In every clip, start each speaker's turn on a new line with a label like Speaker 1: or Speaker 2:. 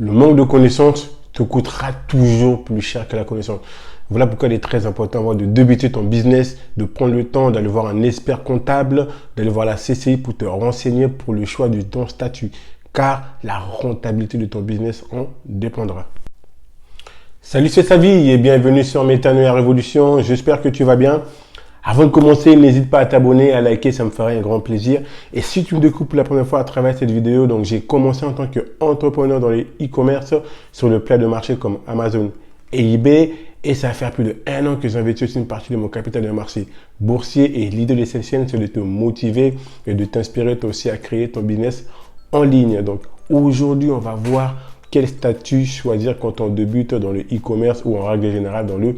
Speaker 1: Le manque de connaissances te coûtera toujours plus cher que la connaissance. Voilà pourquoi il est très important avant de débuter ton business, de prendre le temps d'aller voir un expert comptable, d'aller voir la CCI pour te renseigner pour le choix de ton statut, car la rentabilité de ton business en dépendra. Salut, c'est Savi et bienvenue sur Métanoïa Révolution. J'espère que tu vas bien. Avant de commencer, n'hésite pas à t'abonner, à liker, ça me ferait un grand plaisir. Et si tu me découvres pour la première fois à travers cette vidéo, donc j'ai commencé en tant qu'entrepreneur dans les e-commerce sur le plat de marché comme Amazon et eBay. Et ça va faire plus d'1 an que j'investis aussi une partie de mon capital dans le marché boursier. Et l'idée de cette chaîne, c'est de te motiver et de t'inspirer toi aussi à créer ton business en ligne. Donc aujourd'hui, on va voir quel statut choisir quand on débute dans le e-commerce ou en règle générale dans le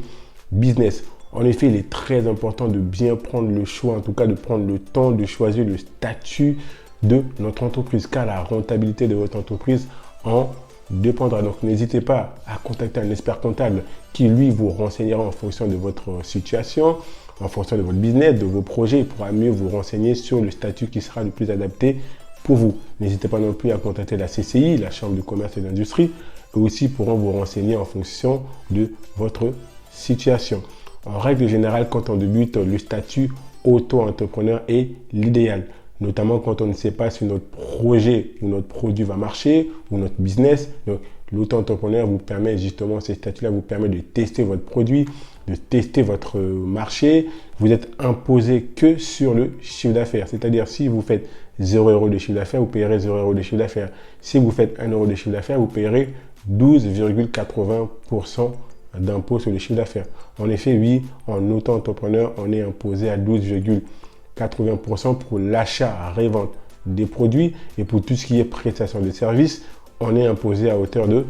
Speaker 1: business. En effet, il est très important de bien prendre le choix, en tout cas de prendre le temps de choisir le statut de notre entreprise, car la rentabilité de votre entreprise en dépendra. Donc, n'hésitez pas à contacter un expert comptable qui, lui, vous renseignera en fonction de votre situation, en fonction de votre business, de vos projets. Il pourra mieux vous renseigner sur le statut qui sera le plus adapté pour vous. N'hésitez pas non plus à contacter la CCI, la Chambre de commerce et d'industrie, eux aussi pourront vous renseigner en fonction de votre situation. En règle générale, quand on débute, le statut auto-entrepreneur est l'idéal, notamment quand on ne sait pas si notre projet ou notre produit va marcher ou notre business. Donc, l'auto-entrepreneur vous permet justement, ces statuts-là vous permettent de tester votre produit, de tester votre marché. Vous êtes imposé que sur le chiffre d'affaires, c'est-à-dire si vous faites 0 € de chiffre d'affaires, vous payerez 0 € de chiffre d'affaires. Si vous faites 1 € de chiffre d'affaires, vous payerez 12,80% d'impôt sur le chiffre d'affaires. En effet, oui, en auto-entrepreneur, on est imposé à 12,80% pour l'achat-revente des produits et pour tout ce qui est prestation de services, on est imposé à hauteur de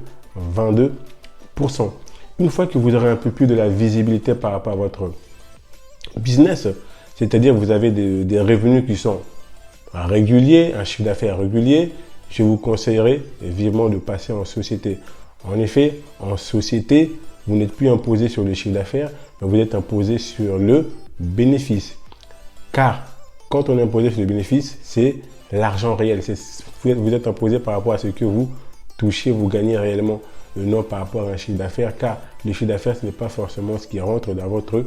Speaker 1: 22%. Une fois que vous aurez un peu plus de la visibilité par rapport à votre business, c'est-à-dire que vous avez des revenus qui sont réguliers, un chiffre d'affaires régulier, je vous conseillerais vivement de passer en société. En effet, en société, vous n'êtes plus imposé sur le chiffre d'affaires, mais vous êtes imposé sur le bénéfice. Car quand on est imposé sur le bénéfice, c'est l'argent réel. Vous êtes imposé par rapport à ce que vous touchez, vous gagnez réellement, et non par rapport à un chiffre d'affaires, car le chiffre d'affaires, ce n'est pas forcément ce qui rentre dans votre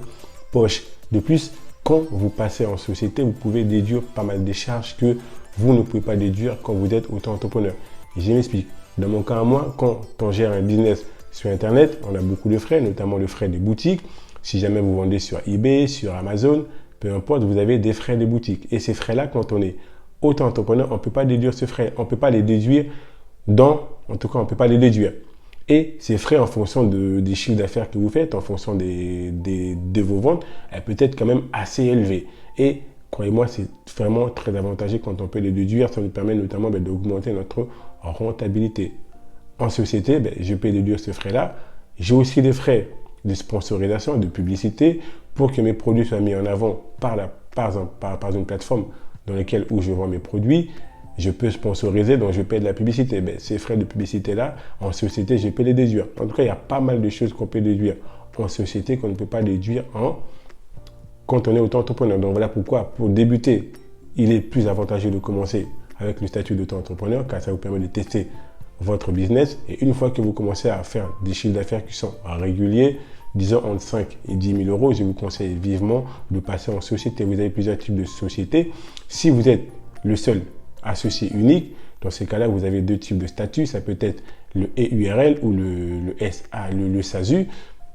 Speaker 1: poche. De plus, quand vous passez en société, vous pouvez déduire pas mal de charges que vous ne pouvez pas déduire quand vous êtes auto-entrepreneur. Et je m'explique. Dans mon cas à moi, quand on gère un business sur Internet, on a beaucoup de frais, notamment le frais des boutiques. Si jamais vous vendez sur eBay, sur Amazon, peu importe, vous avez des frais de boutique. Et ces frais-là, quand on est auto-entrepreneur, on ne peut pas déduire ces frais. On ne peut pas les déduire en tout cas, on ne peut pas les déduire. Et ces frais, en fonction des chiffres d'affaires que vous faites, en fonction de vos ventes, elles peuvent être quand même assez élevées. Et croyez-moi, c'est vraiment très avantageux quand on peut les déduire. Ça nous permet notamment d'augmenter notre rentabilité. En société, je peux déduire ces frais-là. J'ai aussi des frais de sponsorisation, de publicité, pour que mes produits soient mis en avant par une plateforme dans laquelle où je vends mes produits. Je peux sponsoriser, donc je paie de la publicité. Ces frais de publicité-là, en société, je peux les déduire. En tout cas, il y a pas mal de choses qu'on peut déduire en société qu'on ne peut pas déduire quand on est auto-entrepreneur. Donc voilà pourquoi, pour débuter, il est plus avantageux de commencer avec le statut d'auto-entrepreneur, car ça vous permet de tester votre business. Et une fois que vous commencez à faire des chiffres d'affaires qui sont réguliers, disons entre 5 et 10 000 euros, je vous conseille vivement de passer en société. Vous avez plusieurs types de sociétés. Si vous êtes le seul associé unique, dans ces cas-là, vous avez deux types de statuts. Ça peut être le EURL ou le SASU.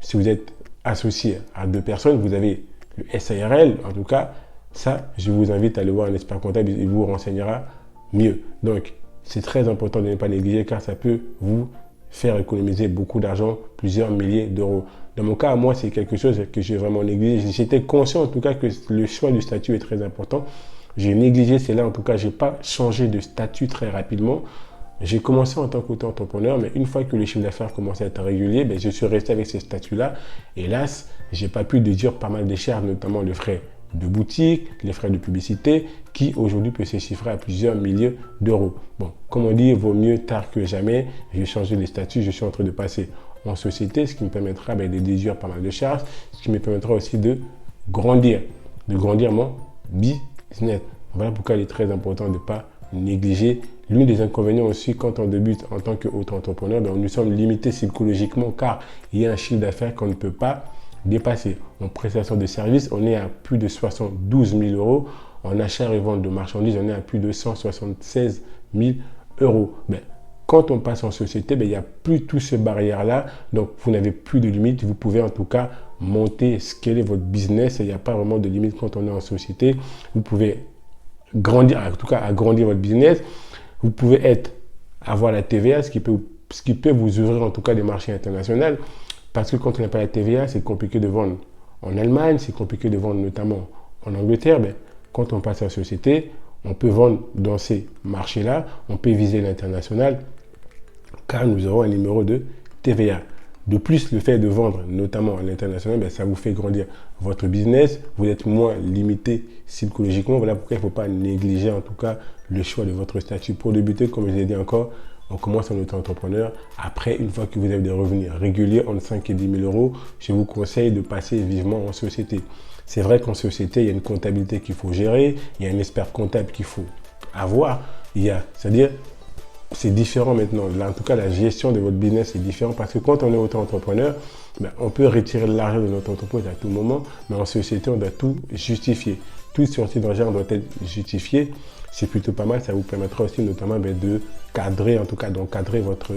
Speaker 1: Si vous êtes associé à deux personnes, vous avez le SARL. En tout cas, ça, je vous invite à aller voir un expert comptable. Il vous renseignera mieux. Donc, c'est très important de ne pas négliger car ça peut vous faire économiser beaucoup d'argent, plusieurs milliers d'euros. Dans mon cas, moi, c'est quelque chose que j'ai vraiment négligé. J'étais conscient en tout cas que le choix du statut est très important. J'ai négligé cela, en tout cas, je n'ai pas changé de statut très rapidement. J'ai commencé en tant qu'auto-entrepreneur, mais une fois que le chiffre d'affaires commençait à être régulier, je suis resté avec ces statuts-là. Hélas, je n'ai pas pu déduire pas mal de charges, notamment le frais de boutique, les frais de publicité, qui aujourd'hui peut se chiffrer à plusieurs milliers d'euros. Bon, comme on dit, il vaut mieux tard que jamais. J'ai changé les statuts, je suis en train de passer en société, ce qui me permettra de déduire pas mal de charges, ce qui me permettra aussi de grandir mon business. Voilà pourquoi il est très important de ne pas négliger L'un des inconvénients aussi, quand on débute en tant qu'auto-entrepreneur, nous sommes limités psychologiquement car il y a un chiffre d'affaires qu'on ne peut pas dépasser. En prestation de services, on est à plus de 72 000 euros. En achat et vente de marchandises, on est à plus de 176 000 euros. Quand on passe en société, il n'y a plus toutes ces barrières-là. Donc, vous n'avez plus de limites. Vous pouvez en tout cas monter, scaler votre business. Il n'y a pas vraiment de limite quand on est en société. Vous pouvez grandir, en tout cas agrandir votre business. Vous pouvez avoir la TVA, ce qui peut vous ouvrir en tout cas des marchés internationaux. Parce que quand on n'a pas la TVA, c'est compliqué de vendre en Allemagne, c'est compliqué de vendre notamment en Angleterre. Quand on passe en société, on peut vendre dans ces marchés-là, on peut viser l'international car nous avons un numéro de TVA. De plus, le fait de vendre notamment à l'international, ça vous fait grandir votre business, vous êtes moins limité psychologiquement. Voilà pourquoi il ne faut pas négliger en tout cas le choix de votre statut. Pour débuter, comme je l'ai dit encore, on commence en auto-entrepreneur. Après, une fois que vous avez des revenus réguliers entre 5 et 10 000 euros, je vous conseille de passer vivement en société. C'est vrai qu'en société, il y a une comptabilité qu'il faut gérer, il y a un expert comptable qu'il faut avoir. C'est-à-dire, c'est différent maintenant. Là, en tout cas, la gestion de votre business est différente parce que quand on est auto-entrepreneur, on peut retirer de l'argent de notre entreprise à tout moment, mais en société, on doit tout justifier. Toute sortie d'argent doit être justifiée. C'est plutôt pas mal. Ça vous permettra aussi notamment de cadrer, en tout cas d'encadrer votre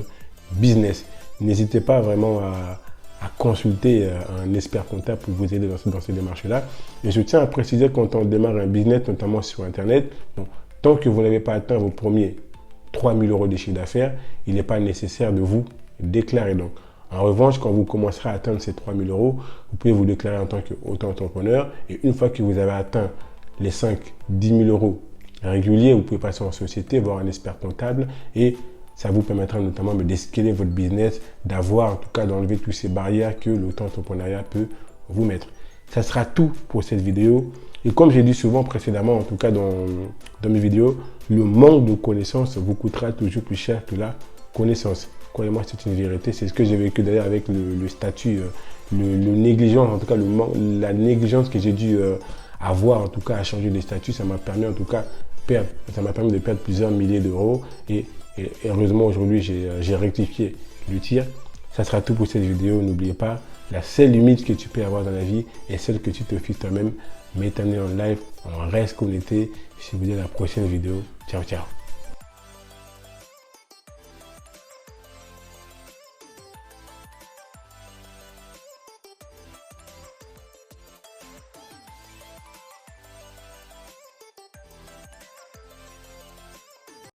Speaker 1: business. N'hésitez pas vraiment à consulter un expert comptable pour vous aider dans ces démarches-là. Et je tiens à préciser quand on démarre un business, notamment sur Internet, tant que vous n'avez pas atteint vos premiers 3 000 euros de chiffre d'affaires, il n'est pas nécessaire de vous déclarer. Donc, en revanche, quand vous commencerez à atteindre ces 3 000 euros, vous pouvez vous déclarer en tant qu'auto-entrepreneur. Et une fois que vous avez atteint les 5 10 000 euros réguliers, vous pouvez passer en société, voir un expert comptable et ça vous permettra notamment de scaler votre business, d'avoir en tout cas d'enlever toutes ces barrières que l'auto-entrepreneuriat peut vous mettre. Ça sera tout pour cette vidéo. Et comme j'ai dit souvent précédemment, en tout cas dans mes vidéos, le manque de connaissances vous coûtera toujours plus cher que la connaissance. Croyez-moi, c'est une vérité. C'est ce que j'ai vécu d'ailleurs avec le statut, le négligence, en tout cas la négligence que j'ai dû avoir en tout cas à changer de statut. Ça m'a permis en tout cas de perdre plusieurs milliers d'euros. Et heureusement aujourd'hui, j'ai rectifié le tir. Ça sera tout pour cette vidéo. N'oubliez pas, la seule limite que tu peux avoir dans la vie est celle que tu te fixes toi-même. Mettez-nous en live, on reste connecté. Je vous dis à la prochaine vidéo. Ciao, ciao.